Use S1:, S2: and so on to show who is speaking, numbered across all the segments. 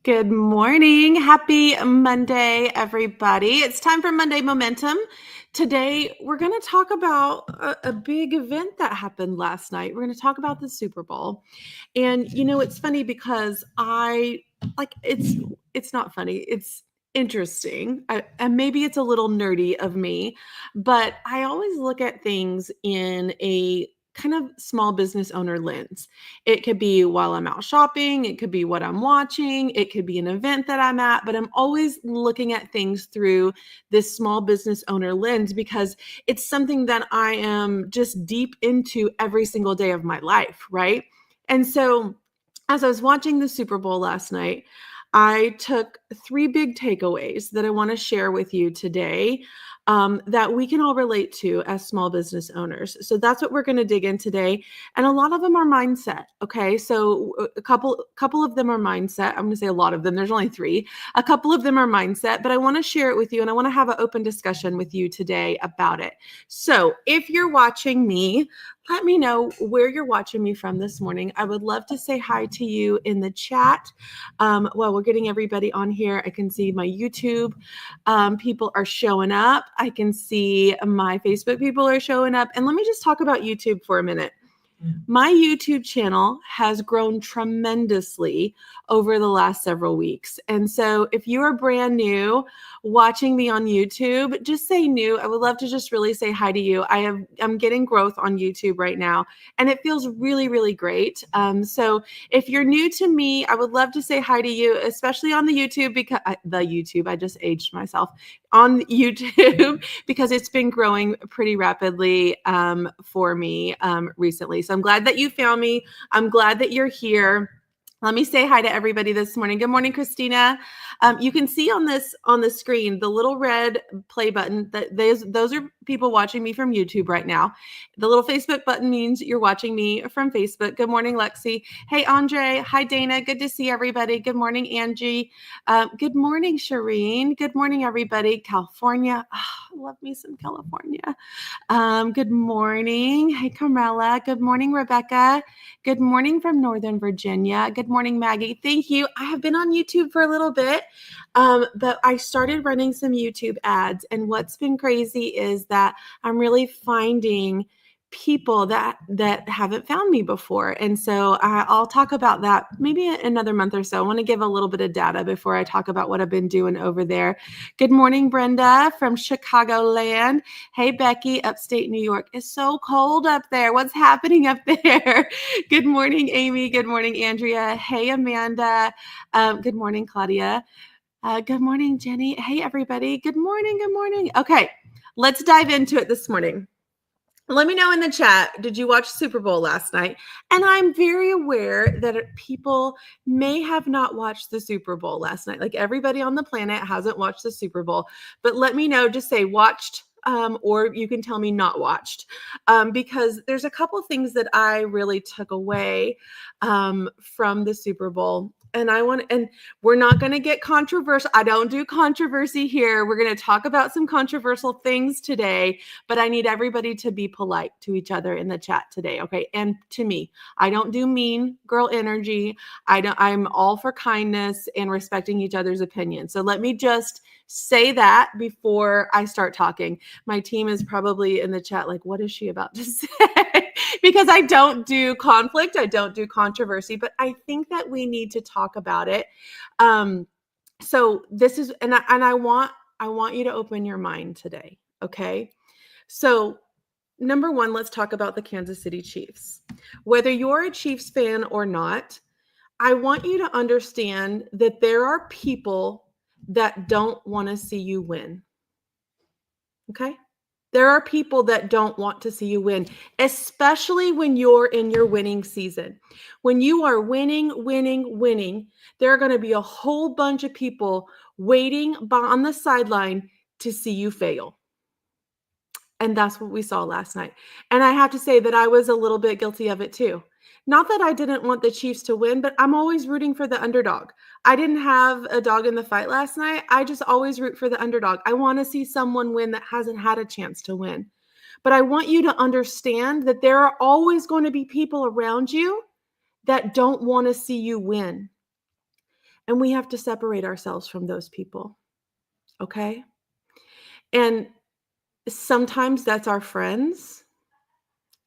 S1: Good morning. Happy Monday, everybody. It's time for Monday Momentum. Today, we're going to talk about a big event that happened last night. We're going to talk about the Super Bowl. And it's funny because it's not funny. It's interesting. And maybe it's a little nerdy of me, but I always look at things in a kind of small business owner lens. It could be while I'm out shopping, it could be what I'm watching, it could be an event that I'm at, but I'm always looking at things through this small business owner lens because it's something that I am just deep into every single day of my life, right? And so as I was watching the Super Bowl last night, I took three big takeaways that I want to share with you today that we can all relate to as small business owners. So that's what we're going to dig in today, and a lot of them are mindset. Okay, so a couple of them are mindset. I'm going to say a lot of them. There's only three. A couple of them are mindset, but I want to share it with you, and I want to have an open discussion with you today about it. So if you're watching me, let me know where you're watching me from this morning. I would love to say hi to you in the chat. While we're getting everybody on here, I can see my YouTube people are showing up. I can see my Facebook people are showing up. And let me just talk about YouTube for a minute. My YouTube channel has grown tremendously over the last several weeks. And so if you are brand new watching me on YouTube, just say new. I would love to just really say hi to you. I'm getting growth on YouTube right now, and it feels really, really great. So if you're new to me, I would love to say hi to you, especially on the YouTube because I just aged myself on YouTube because it's been growing pretty rapidly for me recently. So I'm glad that you found me. I'm glad that you're here. Let me say hi to everybody this morning. Good morning, Christina. You can see on the screen the little red play button. That those are people watching me from YouTube right now. The little Facebook button means you're watching me from Facebook. Good morning, Lexi. Hey, Andre. Hi, Dana. Good to see everybody. Good morning, Angie. Good morning, Shireen. Good morning, everybody. California. Oh, I love me some California. Good morning. Hey, Carmela. Good morning, Rebecca. Good morning from Northern Virginia. Good morning, Maggie. Thank you. I have been on YouTube for a little bit, but I started running some YouTube ads. And what's been crazy is that I'm really finding people that haven't found me before. And so I'll talk about that maybe another month or so. I want to give a little bit of data before I talk about what I've been doing over there. Good morning, Brenda from Chicagoland. Hey, Becky, upstate New York. It's so cold up there. What's happening up there? Good morning, Amy. Good morning, Andrea. Hey, Amanda. Good morning, Claudia. Good morning, Jenny. Hey, everybody. Good morning. Good morning. Okay, let's dive into it this morning. Let me know in the chat, did you watch Super Bowl last night? And I'm very aware that people may have not watched the Super Bowl last night. Like everybody on the planet hasn't watched the Super Bowl. But let me know, just say watched, or you can tell me not watched, because there's a couple things that I really took away from the Super Bowl. And we're not going to get controversial. I don't do controversy here. We're going to talk about some controversial things today, but I need everybody to be polite to each other in the chat today. Okay. And to me, I don't do mean girl energy. I'm all for kindness and respecting each other's opinions. So let me just say that before I start talking. My team is probably in the chat like, what is she about to say? Because I don't do conflict, I don't do controversy, but I think that we need to talk about it. So this is, and I want you to open your mind today. Okay. So number one, let's talk about the Kansas City Chiefs. Whether you're a Chiefs fan or not, I want you to understand that there are people that don't want to see you win. Okay? There are people that don't want to see you win, especially when you're in your winning season. When you are winning, there are going to be a whole bunch of people waiting on the sideline to see you fail. And that's what we saw last night. And I have to say that I was a little bit guilty of it too. Not that I didn't want the Chiefs to win, but I'm always rooting for the underdog. I didn't have a dog in the fight last night. I just always root for the underdog. I want to see someone win that hasn't had a chance to win. But I want you to understand that there are always going to be people around you that don't want to see you win. And we have to separate ourselves from those people, okay? And sometimes that's our friends,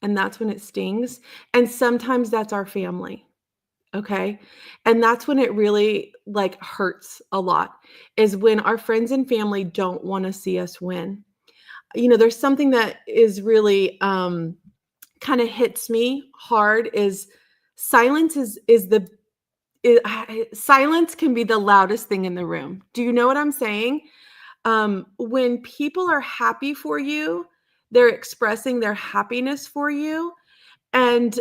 S1: and that's when it stings, and sometimes that's our family, okay? And that's when it really, like, hurts a lot, is when our friends and family don't wanna see us win. There's something that is really, kinda hits me hard is silence is the silence can be the loudest thing in the room. Do you know what I'm saying? When people are happy for you, they're expressing their happiness for you, and,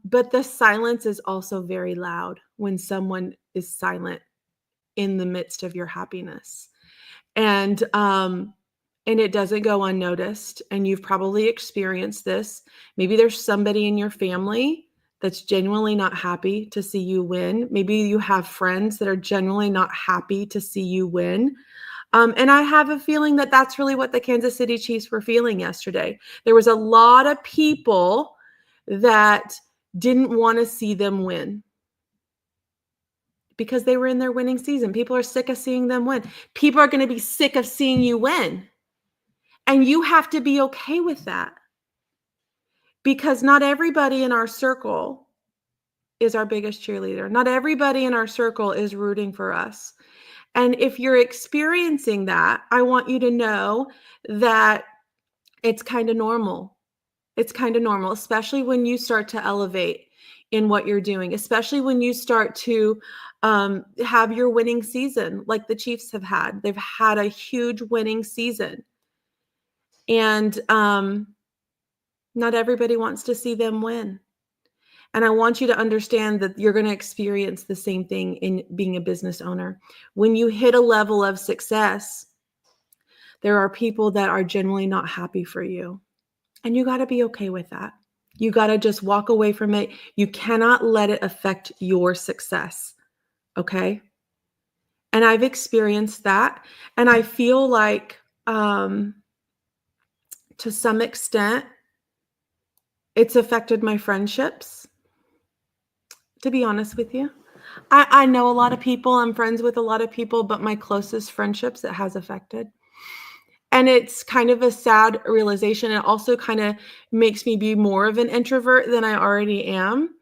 S1: but the silence is also very loud when someone is silent in the midst of your happiness. And, um, and it doesn't go unnoticed, and you've probably experienced this. Maybe there's somebody in your family that's genuinely not happy to see you win. Maybe you have friends that are genuinely not happy to see you win. And I have a feeling that that's really what the Kansas City Chiefs were feeling yesterday. There was a lot of people that didn't want to see them win because they were in their winning season. People are sick of seeing them win. People are going to be sick of seeing you win. And you have to be okay with that because not everybody in our circle is our biggest cheerleader. Not everybody in our circle is rooting for us. And if you're experiencing that, I want you to know that it's kind of normal. It's kind of normal, especially when you start to elevate in what you're doing, especially when you start to have your winning season like the Chiefs have had. They've had a huge winning season. And not everybody wants to see them win. And I want you to understand that you're going to experience the same thing in being a business owner. When you hit a level of success, there are people that are generally not happy for you. And you got to be okay with that. You got to just walk away from it. You cannot let it affect your success. Okay. And I've experienced that. And I feel like, to some extent, it's affected my friendships, to be honest with you. I know a lot of people. I'm friends with a lot of people, but my closest friendships, it has affected. And it's kind of a sad realization. It also kind of makes me be more of an introvert than I already am.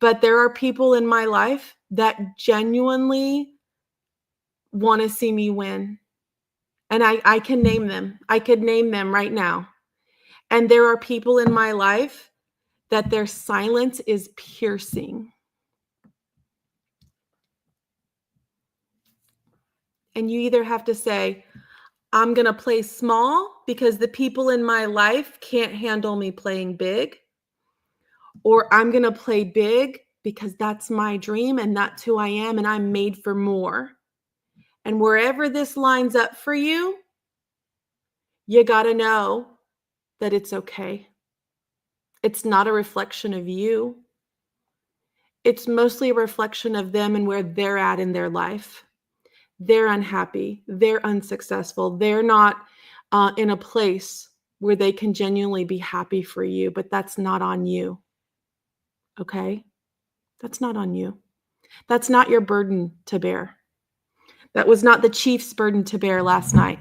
S1: But there are people in my life that genuinely want to see me win. And I can name them. I could name them right now. And there are people in my life that their silence is piercing. And you either have to say, I'm going to play small because the people in my life can't handle me playing big, or I'm going to play big because that's my dream and that's who I am and I'm made for more. And wherever this lines up for you, you got to know that it's okay. It's not a reflection of you. It's mostly a reflection of them and where they're at in their life. They're unhappy. They're unsuccessful. They're not in a place where they can genuinely be happy for you, but that's not on you. Okay? That's not on you. That's not your burden to bear. That was not the Chiefs' burden to bear last night,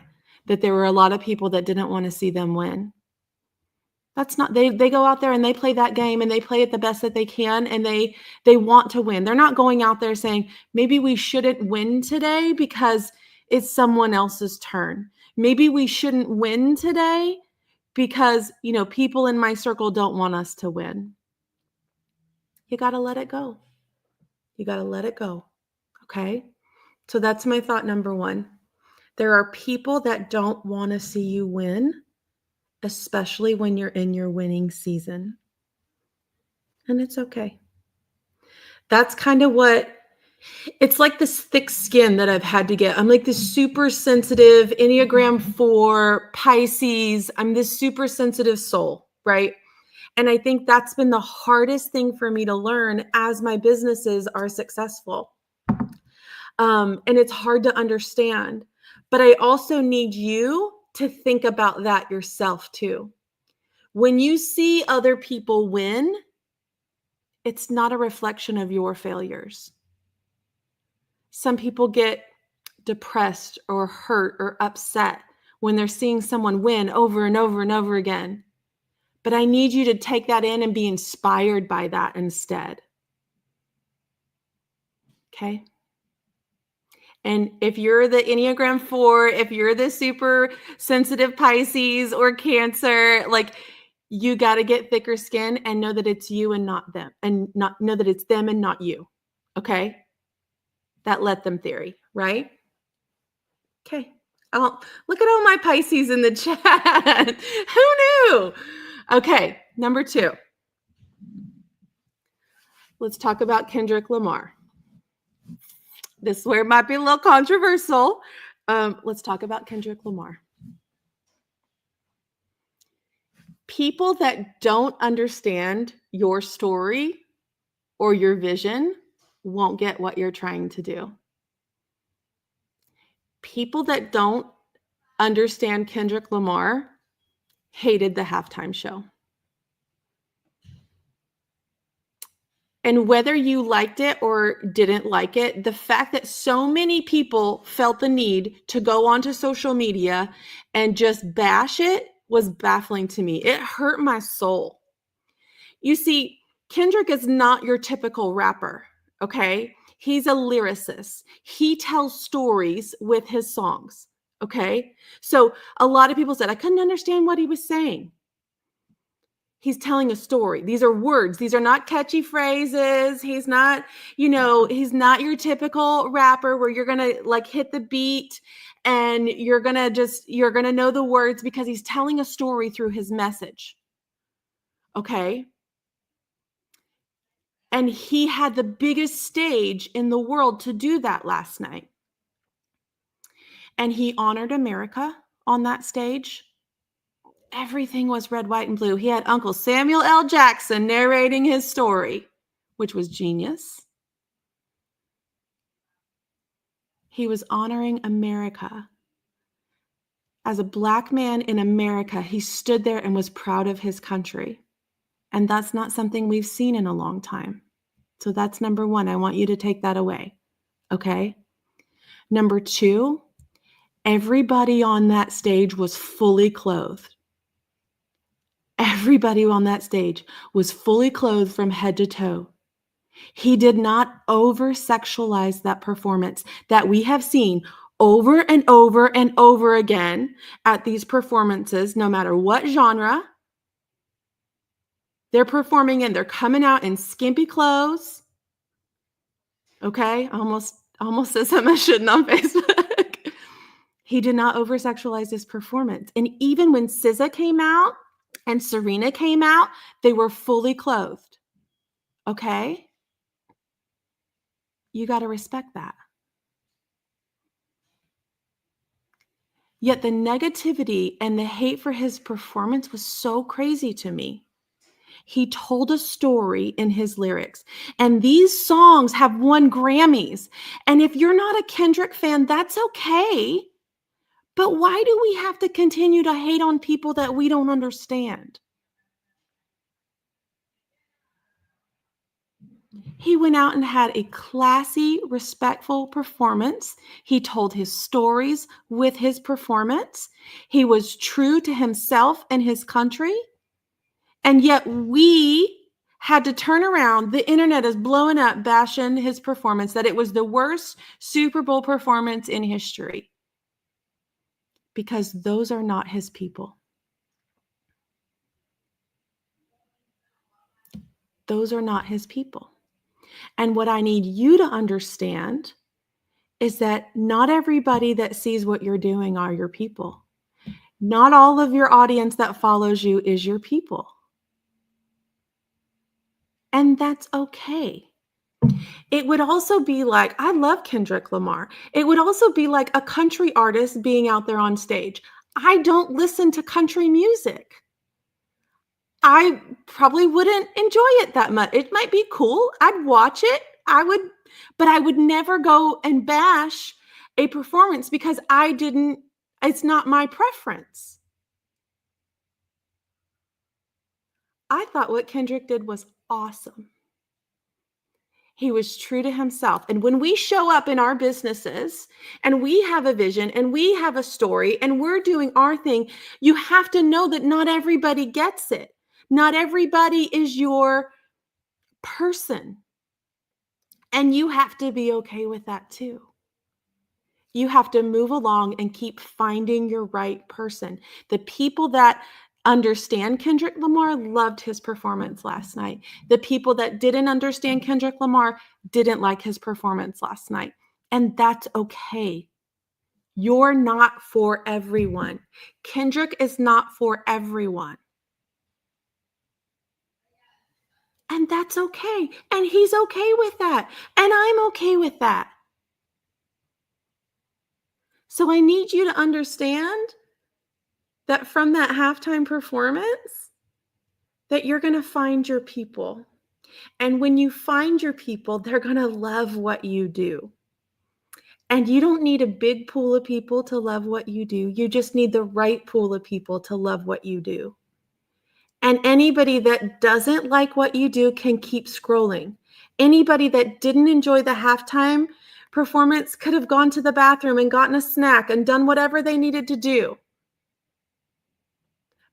S1: that there were a lot of people that didn't want to see them win. That's not they go out there and they play that game and they play it the best that they can and they want to win. They're not going out there saying, "Maybe we shouldn't win today because it's someone else's turn. Maybe we shouldn't win today because, people in my circle don't want us to win." You got to let it go. You got to let it go. Okay? So that's my thought number 1. There are people that don't want to see you win, especially when you're in your winning season. And it's okay. That's kind of what it's like, this thick skin that I've had to get. I'm like this super sensitive Enneagram 4 Pisces. I'm this super sensitive soul, right? And I think that's been the hardest thing for me to learn as my businesses are successful. And it's hard to understand. But I also need you to think about that yourself too. When you see other people win, it's not a reflection of your failures. Some people get depressed or hurt or upset when they're seeing someone win over and over and over again. But I need you to take that in and be inspired by that instead. Okay? And if you're the Enneagram 4, if you're the super sensitive Pisces or Cancer, like you got to get thicker skin and know that it's you and not them, and not know that it's them and not you. Okay? That let them theory, right? Okay. Oh, look at all my Pisces in the chat. Who knew? Okay, number 2. Let's talk about Kendrick Lamar. This is where it might be a little controversial. Let's talk about Kendrick Lamar. People that don't understand your story or your vision won't get what you're trying to do. People that don't understand Kendrick Lamar hated the halftime show. And whether you liked it or didn't like it, the fact that so many people felt the need to go onto social media and just bash it was baffling to me. It hurt my soul. You see, Kendrick is not your typical rapper, okay? He's a lyricist. He tells stories with his songs, okay? So a lot of people said, I couldn't understand what he was saying. He's telling a story. These are words. These are not catchy phrases. He's not, he's not your typical rapper where you're going to like hit the beat and you're going to know the words because he's telling a story through his message. Okay? And he had the biggest stage in the world to do that last night. And he honored America on that stage. Everything was red, white, and blue. He had Uncle Samuel L. Jackson narrating his story, which was genius. He was honoring America. As a Black man in America, he stood there and was proud of his country. And that's not something we've seen in a long time. So that's number 1. I want you to take that away. Okay? Number 2, everybody on that stage was fully clothed. Everybody on that stage was fully clothed from head to toe. He did not over-sexualize that performance that we have seen over and over and over again at these performances, no matter what genre they're performing in. They're coming out in skimpy clothes. Okay, almost said something I shouldn't on Facebook. He did not over-sexualize this performance. And even when SZA came out and Serena came out, they were fully clothed. Okay? You got to respect that. Yet the negativity and the hate for his performance was so crazy to me. He told a story in his lyrics, and these songs have won Grammys. And if you're not a Kendrick fan, that's okay. But why do we have to continue to hate on people that we don't understand? He went out and had a classy, respectful performance. He told his stories with his performance. He was true to himself and his country. And yet we had to turn around. The internet is blowing up, bashing his performance, that it was the worst Super Bowl performance in history. Because those are not his people. Those are not his people. And what I need you to understand is that not everybody that sees what you're doing are your people. Not all of your audience that follows you is your people. And that's okay. It would also be like, I love Kendrick Lamar. It would also be like a country artist being out there on stage. I don't listen to country music. I probably wouldn't enjoy it that much. It might be cool. I'd watch it. But I would never go and bash a performance because it's not my preference. I thought what Kendrick did was awesome. He was true to himself. And when we show up in our businesses and we have a vision and we have a story and we're doing our thing, you have to know that not everybody gets it. Not everybody is your person. And you have to be okay with that too. You have to move along and keep finding your right person. The people that understand Kendrick Lamar loved his performance last night. The people that didn't understand Kendrick Lamar didn't like his performance last night. And that's okay. You're not for everyone. Kendrick is not for everyone. And that's okay. And he's okay with that. And I'm okay with that. So I need you to understand that from that halftime performance, that you're going to find your people. And when you find your people, they're going to love what you do. And you don't need a big pool of people to love what you do. You just need the right pool of people to love what you do. And anybody that doesn't like what you do can keep scrolling. Anybody that didn't enjoy the halftime performance could have gone to the bathroom and gotten a snack and done whatever they needed to do.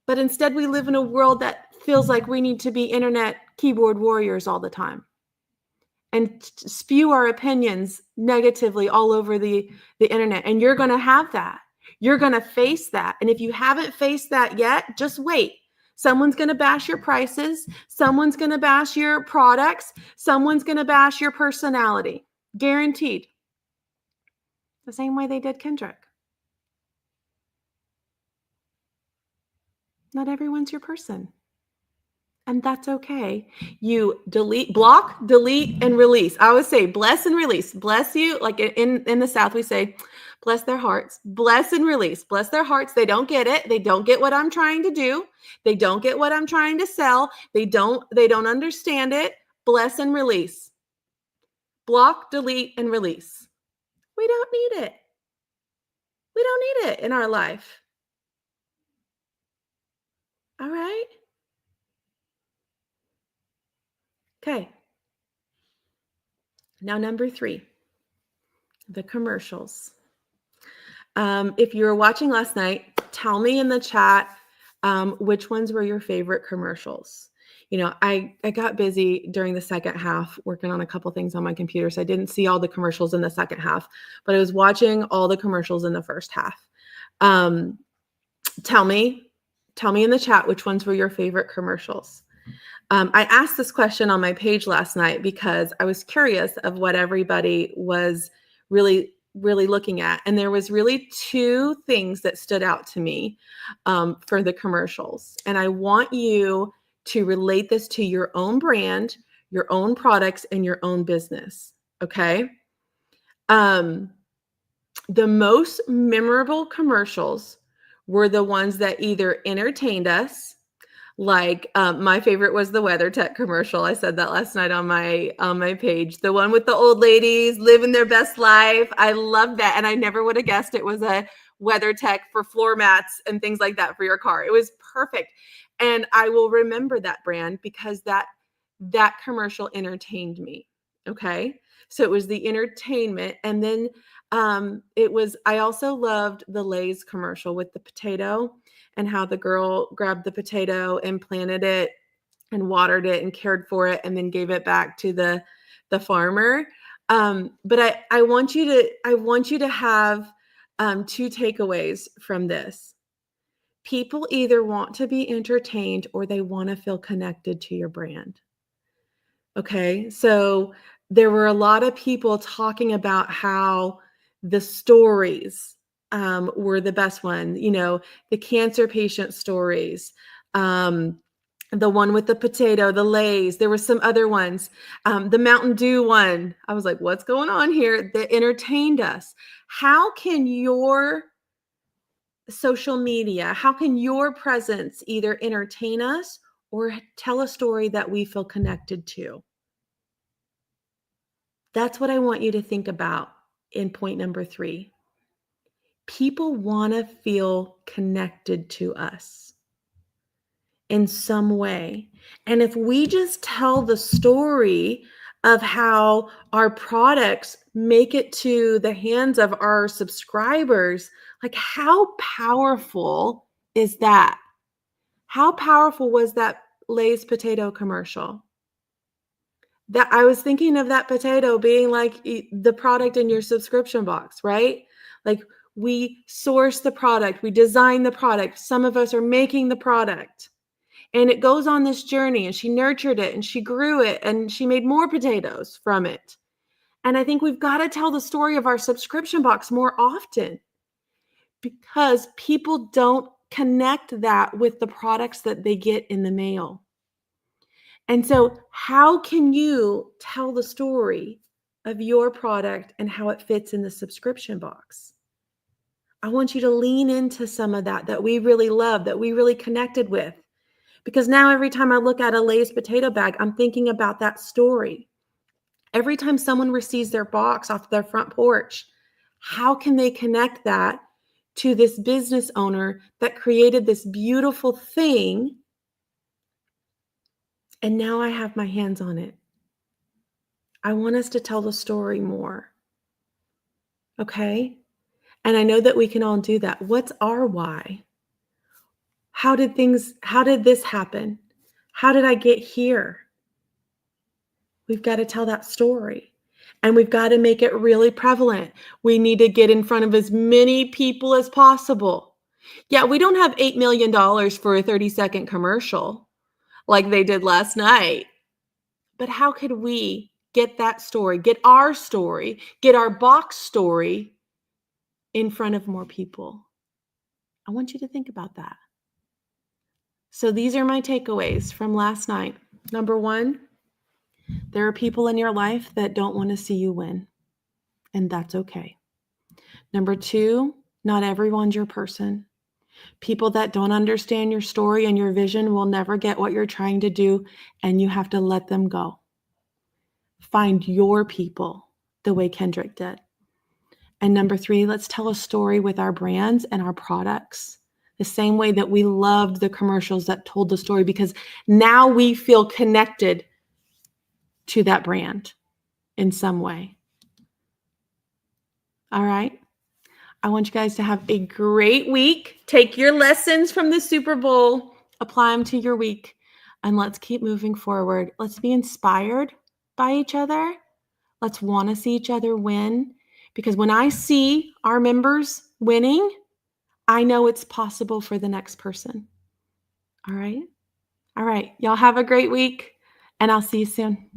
S1: But instead, we live in a world that feels like we need to be internet keyboard warriors all the time and spew our opinions negatively all over the internet. And you're going to have that. You're going to face that. And if you haven't faced that yet, just wait. Someone's going to bash your prices. Someone's going to bash your products. Someone's going to bash your personality. Guaranteed. The same way they did Kendrick. Not everyone's your person. And that's okay. You block, delete, and release. I always say bless and release. Bless you. Like in the South, we say, bless their hearts. Bless and release. Bless their hearts. They don't get it. They don't get what I'm trying to do. They don't get what I'm trying to sell. They don't understand it. Bless and release. Block, delete, and release. We don't need it. We don't need it in our life. All right? Okay. Now, number 3, the commercials. If you were watching last night, tell me in the chat which ones were your favorite commercials. You know, I got busy during the second half working on a couple things on my computer, so I didn't see all the commercials in the second half, but I was watching all the commercials in the first half. Tell me in the chat which ones were your favorite commercials. I asked this question on my page last night because I was curious of what everybody was really looking at. And there was really 2 things that stood out to me for the commercials. And I want you to relate this to your own brand, your own products, and your own business. Okay. The most memorable commercials were the ones that either entertained us, like my favorite was the WeatherTech commercial. I said that last night on my page. The one with the old ladies living their best life. I love that, and I never would have guessed it was a WeatherTech for floor mats and things like that for your car. It was perfect, and I will remember that brand because that commercial entertained me. Okay, so it was the entertainment, and then I also loved the Lay's commercial with the potato and how the girl grabbed the potato and planted it and watered it and cared for it and then gave it back to the farmer. But I want you to have 2 takeaways from this. People either want to be entertained or they want to feel connected to your brand. Okay, so there were a lot of people talking about how the stories were the best one. You know, the cancer patient stories, the one with the potato, the Lay's. There were some other ones. The Mountain Dew one. I was like, what's going on here? That entertained us. How can your social media, how can your presence either entertain us or tell a story that we feel connected to? That's what I want you to think about in point number 3. People want to feel connected to us in some way. And if we just tell the story of how our products make it to the hands of our subscribers. Like, how powerful is that? How powerful was that Lay's potato commercial? That I was thinking of that potato being like the product in your subscription box, right? Like, we source the product, we design the product, some of us are making the product. And it goes on this journey, and she nurtured it and she grew it and she made more potatoes from it. And I think we've got to tell the story of our subscription box more often because people don't connect that with the products that they get in the mail. And so, how can you tell the story of your product and how it fits in the subscription box? I want you to lean into some of that we really love, that we really connected with. Because now every time I look at a Lay's potato bag, I'm thinking about that story. Every time someone receives their box off their front porch, how can they connect that to this business owner that created this beautiful thing? And now I have my hands on it. I want us to tell the story more. Okay? And I know that we can all do that. What's our why? How did this happen? How did I get here? We've got to tell that story. And we've got to make it really prevalent. We need to get in front of as many people as possible. Yeah, we don't have $8 million for a 30-second commercial like they did last night. But how could we get that story, get our box story in front of more people? I want you to think about that. So these are my takeaways from last night. Number one, there are people in your life that don't want to see you win, and that's okay. Number two, not everyone's your person. People that don't understand your story and your vision will never get what you're trying to do, and you have to let them go. Find your people the way Kendrick did. And number three, let's tell a story with our brands and our products, the same way that we loved the commercials that told the story, because now we feel connected to that brand in some way. All right. I want you guys to have a great week. Take your lessons from the Super Bowl, apply them to your week, and let's keep moving forward. Let's be inspired by each other. Let's want to see each other win, because when I see our members winning, I know it's possible for the next person. All right. All right. Y'all have a great week, and I'll see you soon.